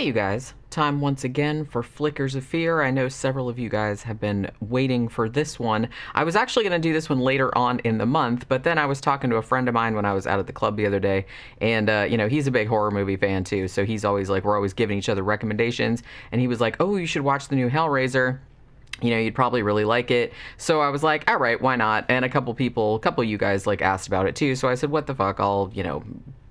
Hey you guys, time once again for Flickers of Fear. I know several of you guys have been waiting for this one. I was actually going to do this one later on in the month, but then I was talking to a friend of mine when I was out at the club the other day, and he's a big horror movie fan too, so he's always like, we're always giving each other recommendations, and he was like, oh, you should watch the new Hellraiser. You'd probably really like it. So I was like, all right, why not? And a couple of you guys like asked about it too. So I said, what the fuck? I'll,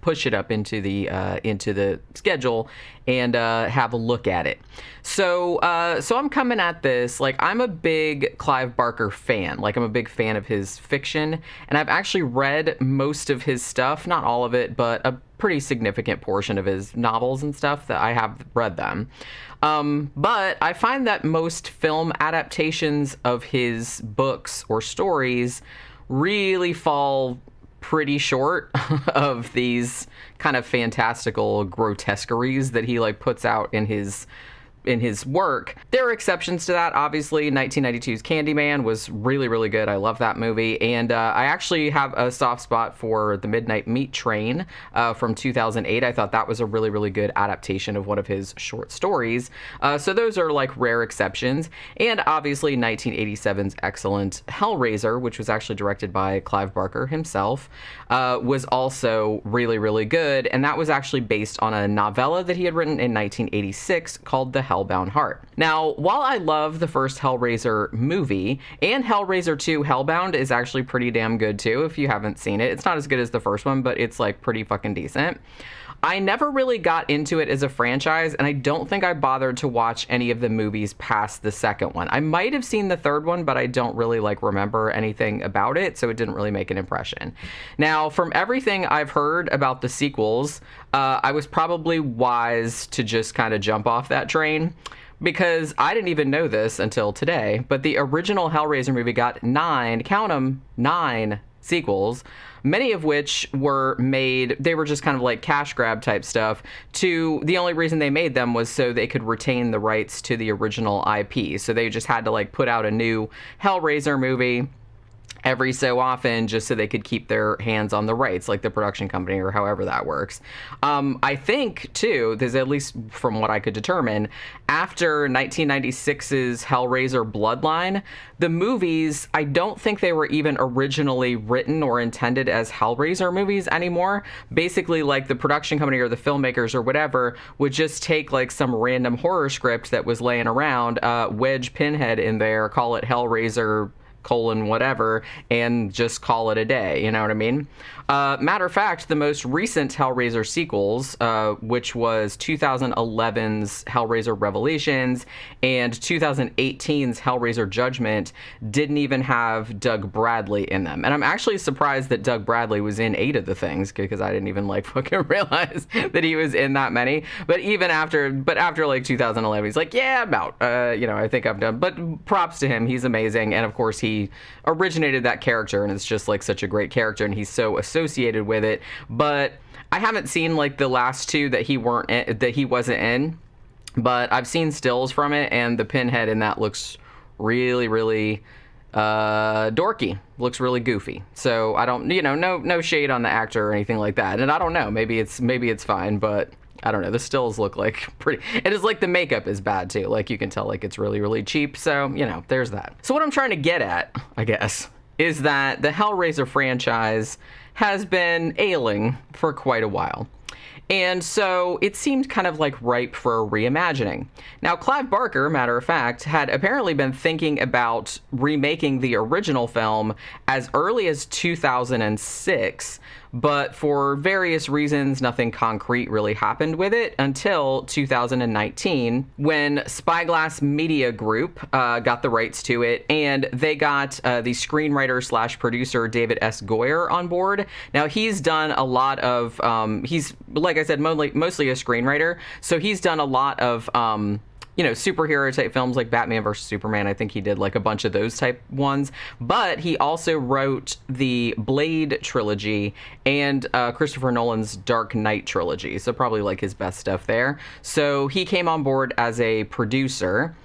push it up into the schedule and have a look at it. So I'm coming at this like I'm a big Clive Barker fan. Like I'm a big fan of his fiction, and I've actually read most of his stuff, not all of it, but a pretty significant portion of his novels and stuff that I have read them. But I find that most film adaptations of his books or stories really fall pretty short of these kind of fantastical grotesqueries that he like puts out in his work. There are exceptions to that. Obviously, 1992's Candyman was really, really good. I love that movie. And I actually have a soft spot for The Midnight Meat Train from 2008. I thought that was a really, really good adaptation of one of his short stories. So those are like rare exceptions. And obviously 1987's excellent Hellraiser, which was actually directed by Clive Barker himself, was also really, really good. And that was actually based on a novella that he had written in 1986 called The Hellbound Heart. Now, while I love the first Hellraiser movie, and Hellraiser 2 Hellbound is actually pretty damn good too if you haven't seen it. It's not as good as the first one, but it's like pretty fucking decent. I never really got into it as a franchise, and I don't think I bothered to watch any of the movies past the second one. I might have seen the third one, but I don't really like remember anything about it, so it didn't really make an impression. Now, from everything I've heard about the sequels, I was probably wise to just kind of jump off that train, because I didn't even know this until today, but the original Hellraiser movie got 9, count 'em, 9 sequels, many of which were made, they were just kind of like cash grab type stuff. The only reason they made them was so they could retain the rights to the original IP. So they just had to like put out a new Hellraiser movie every so often just so they could keep their hands on the rights, like the production company or however that works. I think, too, there's at least from what I could determine, after 1996's Hellraiser Bloodline, the movies, I don't think they were even originally written or intended as Hellraiser movies anymore. Basically, like the production company or the filmmakers or whatever would just take like some random horror script that was laying around, wedge Pinhead in there, call it Hellraiser whatever, and just call it a day, you know what I mean? Matter of fact, the most recent Hellraiser sequels, which was 2011's Hellraiser Revelations and 2018's Hellraiser Judgment, didn't even have Doug Bradley in them. And I'm actually surprised that Doug Bradley was in 8 of the things, because I didn't even like fucking realize that he was in that many. But after like 2011, he's like, yeah, I'm out. I think I'm done. But props to him. He's amazing. And of course, he originated that character, and it's just like such a great character, and he's so associated with it. But I haven't seen like the last 2 that he wasn't in, but I've seen stills from it, and the Pinhead in that looks really, really dorky, looks really goofy. So I don't, no shade on the actor or anything like that, and I don't know, maybe it's fine, but I don't know. The stills look like pretty... It is like the makeup is bad, too. Like, you can tell, like, it's really, really cheap. So, there's that. So what I'm trying to get at, I guess, is that the Hellraiser franchise has been ailing for quite a while. And so it seemed kind of like ripe for a reimagining. Now, Clive Barker, matter of fact, had apparently been thinking about remaking the original film as early as 2006, but for various reasons, nothing concrete really happened with it until 2019, when Spyglass Media Group got the rights to it, and they got the screenwriter/producer David S. Goyer on board. Now, he's done a lot of, he's, like I said, mostly a screenwriter, so he's done a lot of superhero type films like Batman vs. Superman. I think he did like a bunch of those type ones, but he also wrote the Blade trilogy and Christopher Nolan's Dark Knight trilogy, so probably like his best stuff there. So he came on board as a producer,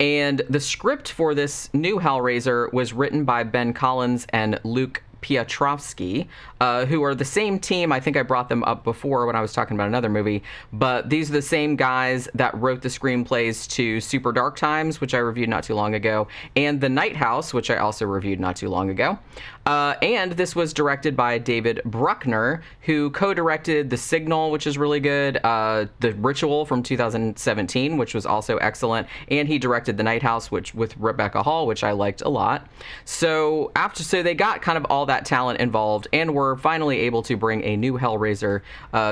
and the script for this new Hellraiser was written by Ben Collins and Luke Piotrowski, who are the same team. I think I brought them up before when I was talking about another movie, but these are the same guys that wrote the screenplays to Super Dark Times, which I reviewed not too long ago, and The Night House, which I also reviewed not too long ago. And this was directed by David Bruckner, who co-directed The Signal, which is really good, The Ritual from 2017, which was also excellent, and he directed The Night House, which with Rebecca Hall, which I liked a lot. So they got kind of all that talent involved, and were finally able to bring a new Hellraiser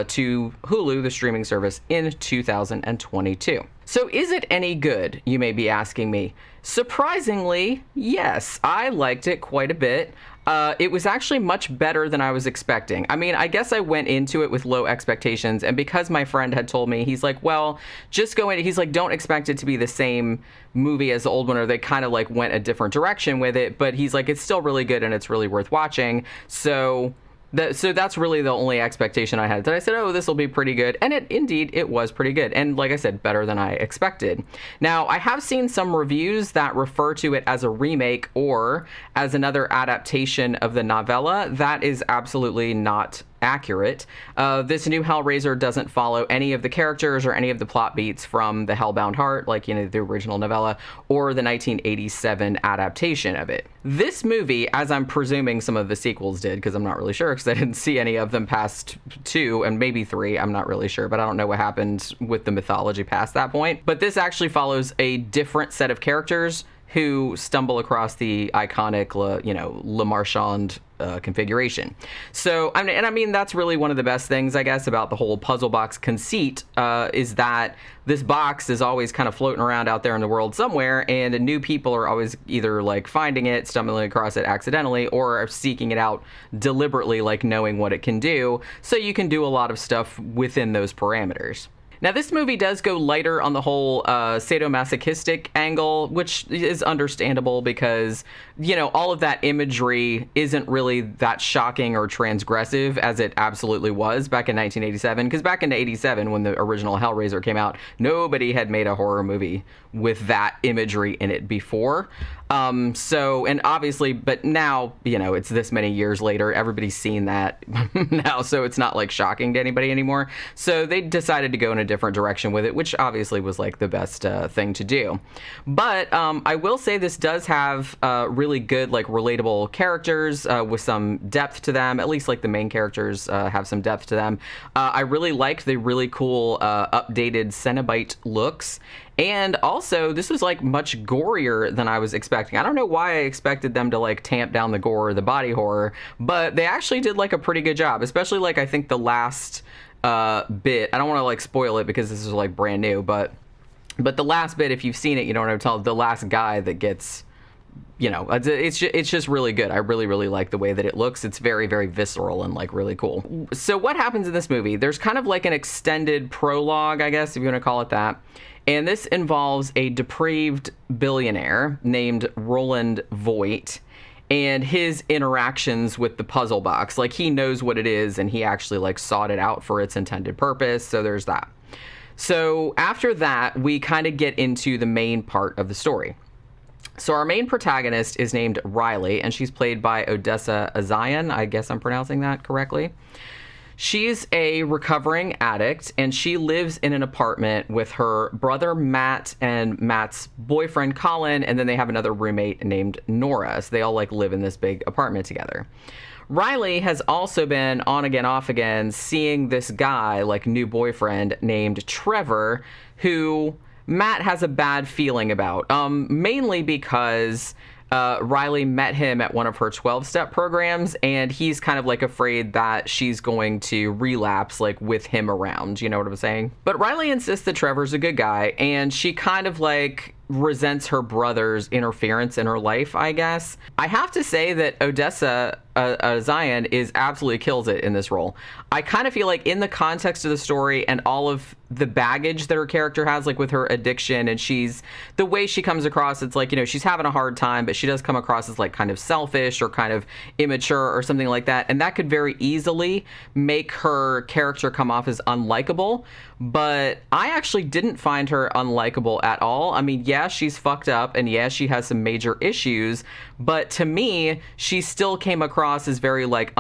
to Hulu, the streaming service, in 2022. So is it any good, you may be asking me? Surprisingly, yes. I liked it quite a bit. It was actually much better than I was expecting. I mean, I guess I went into it with low expectations, and because my friend had told me, he's like, well, just go in, he's like, don't expect it to be the same movie as the old one, or they kind of like went a different direction with it, but he's like, it's still really good and it's really worth watching. So that's really the only expectation I had. That I said, oh, this will be pretty good. And it was pretty good. And like I said, better than I expected. Now, I have seen some reviews that refer to it as a remake or as another adaptation of the novella. That is absolutely not accurate. This new Hellraiser doesn't follow any of the characters or any of the plot beats from the Hellbound Heart, like, the original novella, or the 1987 adaptation of it. This movie, as I'm presuming some of the sequels did, because I'm not really sure, because I didn't see any of them past 2 and maybe 3, I'm not really sure, but I don't know what happened with the mythology past that point. But this actually follows a different set of characters who stumble across the iconic, Le Marchand configuration. So, I mean, that's really one of the best things, I guess, about the whole puzzle box conceit, is that this box is always kind of floating around out there in the world somewhere, and new people are always either, like, finding it, stumbling across it accidentally, or seeking it out deliberately, like knowing what it can do, so you can do a lot of stuff within those parameters. Now, this movie does go lighter on the whole sadomasochistic angle, which is understandable because, all of that imagery isn't really that shocking or transgressive as it absolutely was back in 1987. Because back in 87, when the original Hellraiser came out, nobody had made a horror movie with that imagery in it before. And obviously, but now, it's this many years later, everybody's seen that now, so it's not like shocking to anybody anymore. So they decided to go in a different direction with it, which obviously was like the best thing to do. But I will say this does have really good, like, relatable characters with some depth to them. At least, like, the main characters have some depth to them. I really liked the really cool updated Cenobite looks. And also, this was, like, much gorier than I was expecting. I don't know why I expected them to, like, tamp down the gore or the body horror, but they actually did, like, a pretty good job. Especially, like, I think the last bit. I don't want to, like, spoil it because this is, like, brand new, but the last bit, if you've seen it, you know what I'm telling. The last guy that gets, it's just really good. I really, really like the way that it looks. It's very, very visceral and, like, really cool. So what happens in this movie? There's kind of like an extended prologue, I guess, if you want to call it that. And this involves a depraved billionaire named Roland Voight and his interactions with the puzzle box. Like, he knows what it is, and he actually, like, sought it out for its intended purpose. So there's that. So after that, we kind of get into the main part of the story. So our main protagonist is named Riley, and she's played by Odessa Azayan. I guess I'm pronouncing that correctly. She's a recovering addict, and she lives in an apartment with her brother Matt and Matt's boyfriend Colin, and then they have another roommate named Nora. So they all, like, live in this big apartment together. Riley has also been on again, off again, seeing this guy, like, new boyfriend named Trevor, who Matt has a bad feeling about, mainly because Riley met him at one of her 12-step programs, and he's kind of, like, afraid that she's going to relapse, like, with him around, you know what I'm saying? But Riley insists that Trevor's a good guy, and she kind of, like, resents her brother's interference in her life, I guess. I have to say that Odessa Zion absolutely kills it in this role. I kind of feel like in the context of the story and all of the baggage that her character has, like with her addiction, and the way she comes across, it's like, she's having a hard time, but she does come across as, like, kind of selfish or kind of immature or something like that. And that could very easily make her character come off as unlikable. but I actually didn't find her unlikable at all. I mean, yeah, she's fucked up, and yeah, she has some major issues, but to me, she still came across as very, like,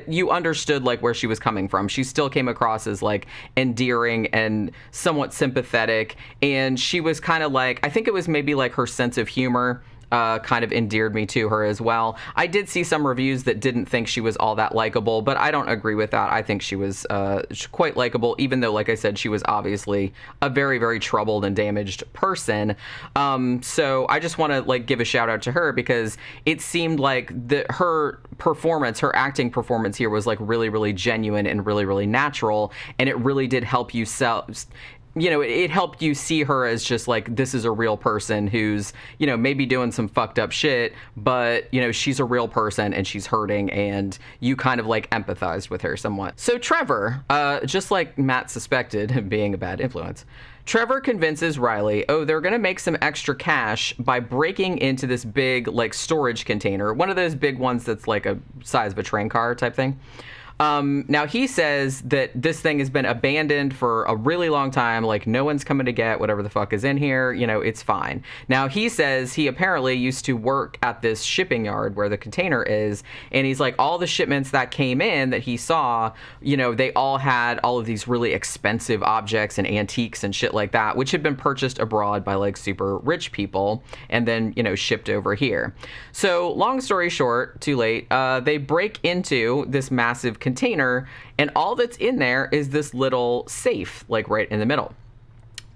you understood, like, where she was coming from. She still came across as, like, endearing and somewhat sympathetic, and she was kind of like, I think it was maybe, like, her sense of humor kind of endeared me to her as well. I did see some reviews that didn't think she was all that likable, but I don't agree with that. I think she was quite likable, even though, like I said, she was obviously a very, very troubled and damaged person. So I just want to, like, give a shout out to her, because it seemed like her acting performance here was, like, really, really genuine and really, really natural, and it really did help you it helped you see her as just, like, this is a real person who's, maybe doing some fucked up shit, but, she's a real person and she's hurting, and you kind of, like, empathized with her somewhat. So Trevor, just like Matt suspected, being a bad influence, Trevor convinces Riley, they're going to make some extra cash by breaking into this big, like, storage container, one of those big ones that's like a size of a train car type thing. Now, he says that this thing has been abandoned for a really long time. Like, no one's coming to get whatever the fuck is in here. It's fine. Now, he says he apparently used to work at this shipping yard where the container is. And he's like, all the shipments that came in that he saw, they all had all of these really expensive objects and antiques and shit like that, which had been purchased abroad by, like, super rich people and then, shipped over here. So, long story short, too late, they break into this massive container, and all that's in there is this little safe, like, right in the middle.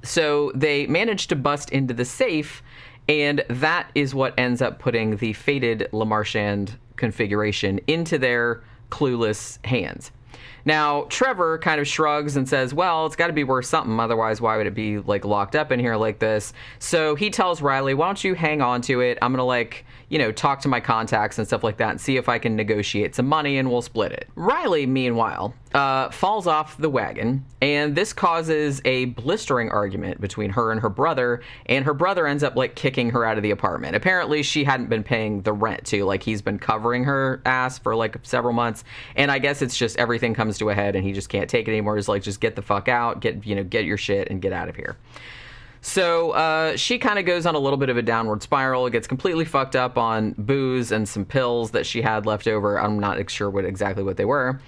So they manage to bust into the safe, and that is what ends up putting the fated LeMarchand configuration into their clueless hands. Now, Trevor kind of shrugs and says, well, it's got to be worth something. Otherwise, why would it be, like, locked up in here like this? So he tells Riley, why don't you hang on to it? I'm going to, like, talk to my contacts and stuff like that and see if I can negotiate some money, and we'll split it. Riley, meanwhile, falls off the wagon, and this causes a blistering argument between her and her brother ends up, like, kicking her out of the apartment. Apparently, she hadn't been paying the rent, too. Like, he's been covering her ass for, like, several months, and I guess it's just everything comes to a head, and he just can't take it anymore. He's like, just get the fuck out, get your shit, and get out of here. So she kind of goes on a little bit of a downward spiral, gets completely fucked up on booze and some pills that she had left over. I'm not sure exactly what they were.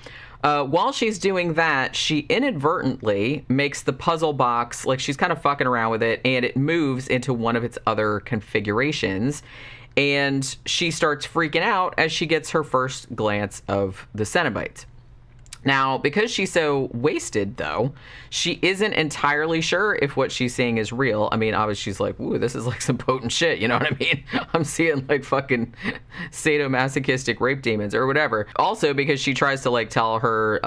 While she's doing that, she inadvertently makes the puzzle box, like, she's kind of fucking around with it, and it moves into one of its other configurations. And she starts freaking out as she gets her first glance of the Cenobites. Now, because she's so wasted, though, she isn't entirely sure if what she's seeing is real. I mean, obviously, she's like, ooh, this is, like, some potent shit, you know what I mean? I'm seeing, like, fucking sadomasochistic rape demons or whatever. Also, because she tries to, like, tell her,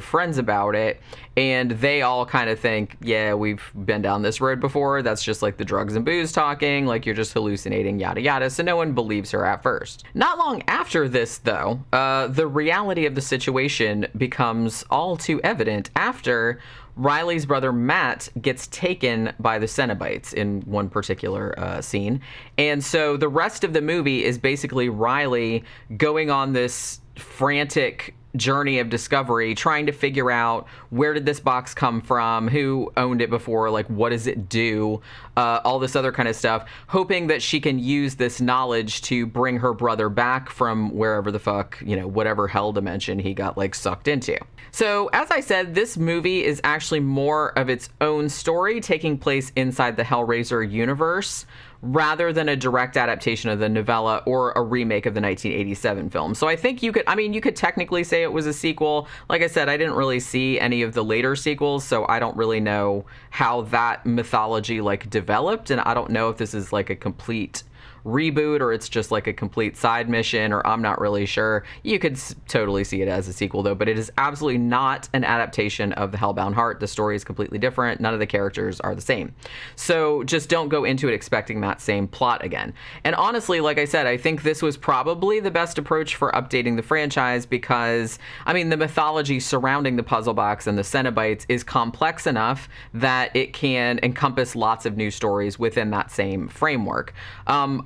friends about it, and they all kind of think, yeah, we've been down this road before. That's just, like, the drugs and booze talking. Like, you're just hallucinating, yada, yada. So no one believes her at first. Not long after this, though, the reality of the situation becomes all too evident after Riley's brother Matt gets taken by the Cenobites in one particular scene. And so the rest of the movie is basically Riley going on this frantic journey of discovery, trying to figure out where did this box come from, who owned it before, like, what does it do, all this other kind of stuff, hoping that she can use this knowledge to bring her brother back from wherever the fuck, whatever hell dimension he got, like, sucked into. So, as I said, this movie is actually more of its own story taking place inside the Hellraiser universe, rather than a direct adaptation of the novella or a remake of the 1987 film. So I think you could technically say it was a sequel. Like I said, I didn't really see any of the later sequels, so I don't really know how that mythology, like, developed, and I don't know if this is, like, a complete reboot or it's just, like, a complete side mission, or I'm not really sure. You could totally see it as a sequel, though, but it is absolutely not an adaptation of the Hellbound Heart. The story is completely different. None of the characters are the same. So just don't go into it expecting that same plot again. And honestly, like I said, I think this was probably the best approach for updating the franchise because, I mean, the mythology surrounding the puzzle box and the Cenobites is complex enough that it can encompass lots of new stories within that same framework.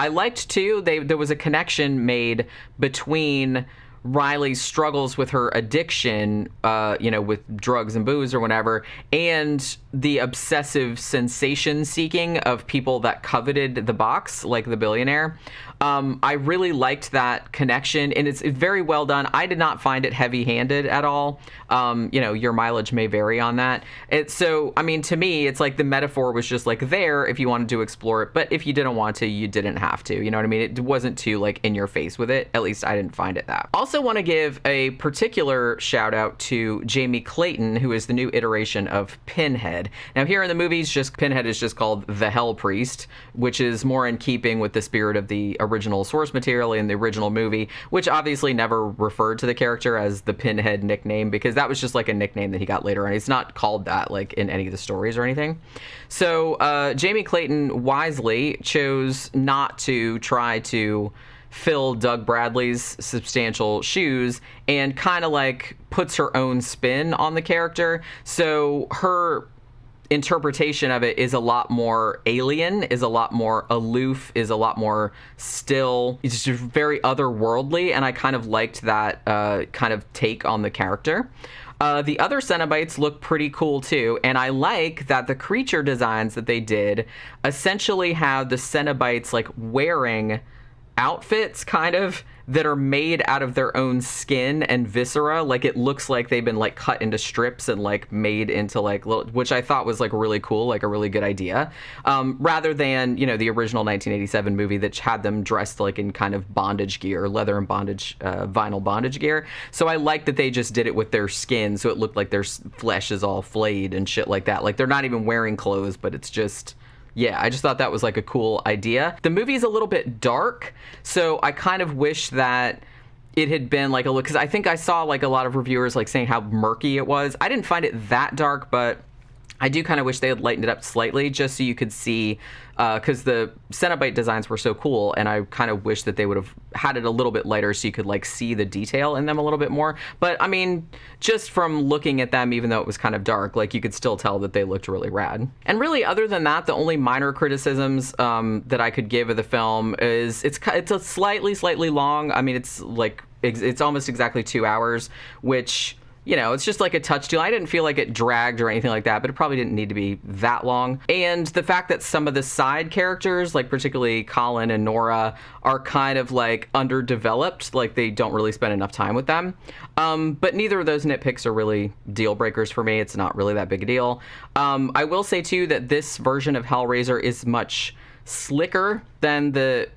I liked, too, there was a connection made between Riley struggles with her addiction, with drugs and booze or whatever, and the obsessive sensation seeking of people that coveted the box, like the billionaire. I really liked that connection, and it's very well done. I did not find it heavy-handed at all. Your mileage may vary on that. To me, it's like the metaphor was just like there if you wanted to explore it, but if you didn't want to, you didn't have to. You know what I mean? It wasn't too like in your face with it. At least I didn't find it that. Also want to give a particular shout out to Jamie Clayton, who is the new iteration of Pinhead. Now here in the movies, Pinhead is just called the Hell Priest, which is more in keeping with the spirit of the original source material in the original movie, which obviously never referred to the character as the Pinhead nickname, because that was just like a nickname that he got later on. He's not called that like in any of the stories or anything. So Jamie Clayton wisely chose not to try to fill Doug Bradley's substantial shoes and kind of like puts her own spin on the character. So her interpretation of it is a lot more alien, is a lot more aloof, is a lot more still. It's just very otherworldly, and I kind of liked that kind of take on the character. The other Cenobites look pretty cool too, and I like that the creature designs that they did essentially have the Cenobites like wearing outfits kind of that are made out of their own skin and viscera. Like it looks like they've been like cut into strips and like made into like little, which I thought was like really cool, like a really good idea, rather than the original 1987 movie that had them dressed like in kind of bondage gear, leather and bondage, vinyl bondage gear. So I like that they just did it with their skin, so it looked like their flesh is all flayed and shit like that. Like they're not even wearing clothes, but it's just, yeah, I just thought that was like a cool idea. The movie is a little bit dark, so I kind of wish that it had been like because I think I saw like a lot of reviewers like saying how murky it was. I didn't find it that dark, but I do kind of wish they had lightened it up slightly just so you could see, because the Cenobite designs were so cool, and I kind of wish that they would have had it a little bit lighter so you could like see the detail in them a little bit more. But I mean, just from looking at them, even though it was kind of dark, like you could still tell that they looked really rad. And really, other than that, the only minor criticisms that I could give of the film is it's a slightly long. I mean, it's like it's almost exactly 2 hours, which, it's just like a touch too. I didn't feel like it dragged or anything like that, but it probably didn't need to be that long. And the fact that some of the side characters, like particularly Colin and Nora, are kind of like underdeveloped, like they don't really spend enough time with them. But neither of those nitpicks are really deal breakers for me. It's not really that big a deal. I will say too that this version of Hellraiser is much slicker than the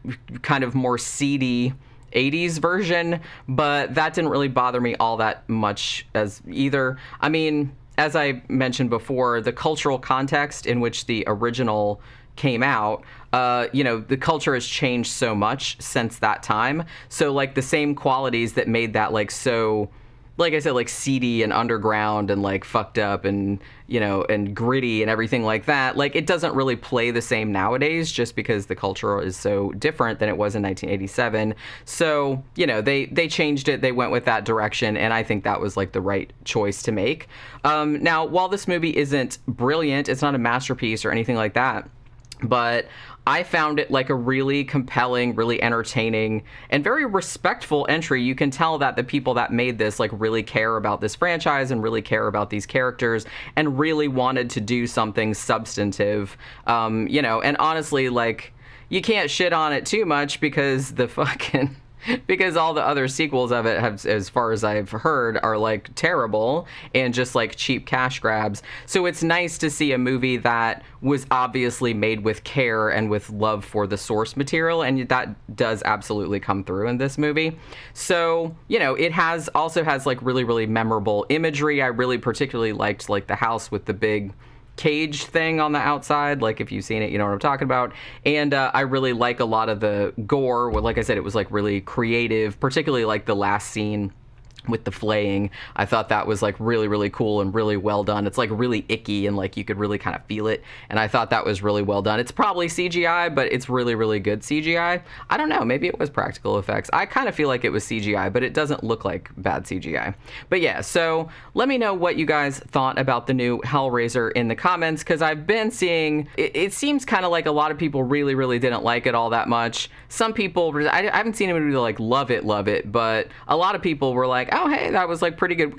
kind of more seedy 80s version, but that didn't really bother me all that much as either. I mean, as I mentioned before, the cultural context in which the original came out, the culture has changed so much since that time. So like the same qualities that made that like so, like I said, like seedy and underground and like fucked up and, and gritty and everything like that, like it doesn't really play the same nowadays just because the culture is so different than it was in 1987. So, they changed it. They went with that direction. And I think that was like the right choice to make. Now, while this movie isn't brilliant, it's not a masterpiece or anything like that, but I found it like a really compelling, really entertaining, and very respectful entry. You can tell that the people that made this like really care about this franchise and really care about these characters and really wanted to do something substantive, and honestly, like, you can't shit on it too much because because all the other sequels of it have, as far as I've heard, are like terrible and just like cheap cash grabs. So it's nice to see a movie that was obviously made with care and with love for the source material, and that does absolutely come through in this movie. So, it also has like really, really memorable imagery. I really particularly liked like the house with the big cage thing on the outside. Like if you've seen it, you know what I'm talking about. And I really like a lot of the gore. Well, like I said, it was like really creative, particularly like the last scene with the flaying. I thought that was like really, really cool and really well done. It's like really icky and like you could really kind of feel it. And I thought that was really well done. It's probably CGI, but it's really, really good CGI. I don't know. Maybe it was practical effects. I kind of feel like it was CGI, but it doesn't look like bad CGI. But yeah, so let me know what you guys thought about the new Hellraiser in the comments, because I've been seeing, it seems kind of like a lot of people really, really didn't like it all that much. Some people, I haven't seen anybody like love it, but a lot of people were like, oh, hey, that was like pretty good,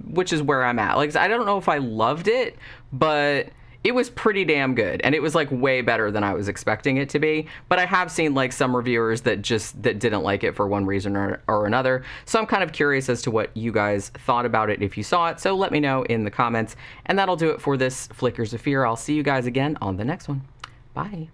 which is where I'm at. Like, I don't know if I loved it, but it was pretty damn good, and it was like way better than I was expecting it to be. But I have seen like some reviewers that didn't like it for one reason or another. So I'm kind of curious as to what you guys thought about it if you saw it. So let me know in the comments, and that'll do it for this Flickers of Fear. I'll see you guys again on the next one. Bye.